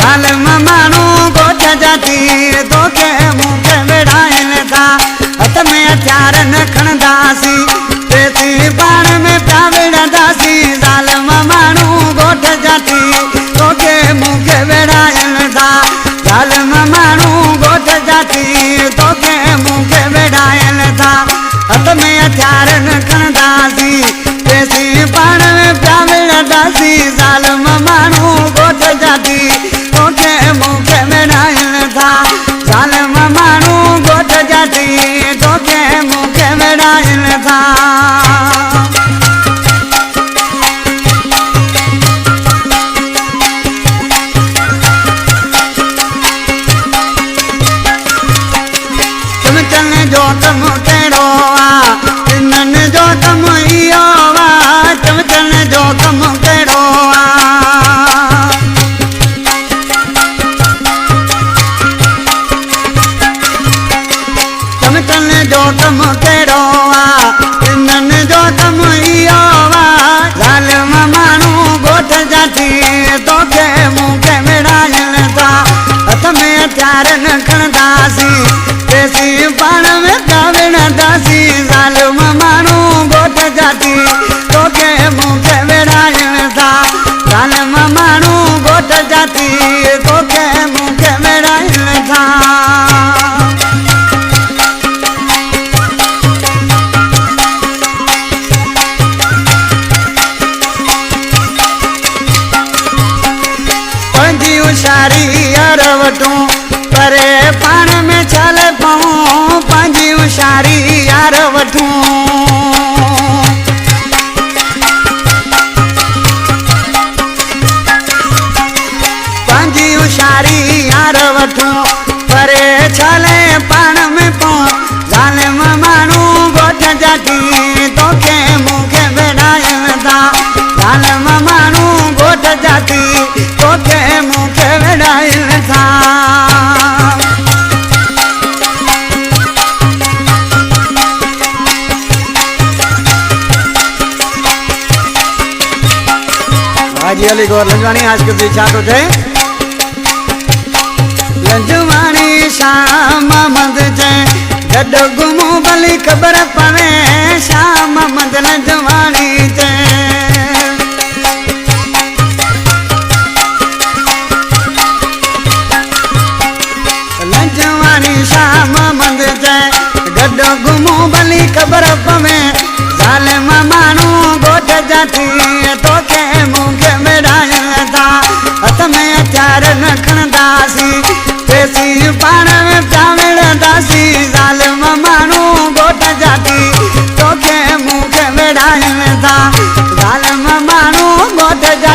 ज़ालिम माण्हू ॻोठ जा थी तोखे मूंखे विढ़ाइनि था हथ में हथियार न खणंदासीं तेसी पाण में पिया विढ़ंदासीं ज़ालिम माण्हू ॻोठ जा थी तोखे मूंखे विढ़ाइनि था ज़ालिम माण्हू ॻोठ जा थी तोखे मूंखे विढ़ाइनि था हथ में हथियार न खणंदासीं तेसी पाण में पिया विढ़ंदासीं ज़ालिम माण्हू ॻोठ जा थी तोखे मूंखे विढ़ाइनि था ज़ालिम माण्हू ॻोठ जा थी तोखे मूंखे विढ़ाइनि था चमचनि जो कमु कहिड़ो आहे तिन्हनि जो कमु इहो आहे चमचनि जो कमु कहिड़ो आहे चमचनि जो कमु कहिड़ो आहे तिन्हनि जो कमु इहो आहे ज़ालिम माण्हू ॻोठ जा थी तोखे मूंखे विढ़ाइनि था हथ में हथियार न खणंदासीं तेसी पाण में पिया विढ़ंदासीं ज़ालिम माण्हू ॻोठ जा थी तोखे मूंखे विढ़ाइनि था ज़ालिम माण्हू ॻोठ जा थी तोखे मूंखे विढ़ाइनि था पंहिंजी होशियारी यार वठूं परे पाण में छल पऊं पंहिंजी होशियारी यार वठूं पंहिंजी होशियारी यार वठूं परे छल पाण में पऊं ज़ालिम माण्हू ॻोठ जा थी तोखे मूंखे विढ़ाइनि था ज़ालिम माण्हू ॻोठ जा थी तोखे मूंखे विढ़ाइनि था हाजी अली गौर लंजवाणी आज के छा थो चए लंजवाणी शाह मोहम्मद चए गॾु घुमूं भली ख़बर पवे शाह मोहम्मद लंजवाणी चए लंजवाणी शाह मोहम्मद चए गॾु घुमूं भली ख़बर पवे ज़ालिम माण्हू ॻोठ जा थी तोखे मूंखे विढ़ाइनि था हथ में हथियार न खणंदासीं तेसी पाण में पिया विढ़ंदासीं ज़ालिम माण्हू ॻोठ जा थी तोखे मूंखे विढ़ाइनि था ज़ालिम माण्हू ॻोठ जा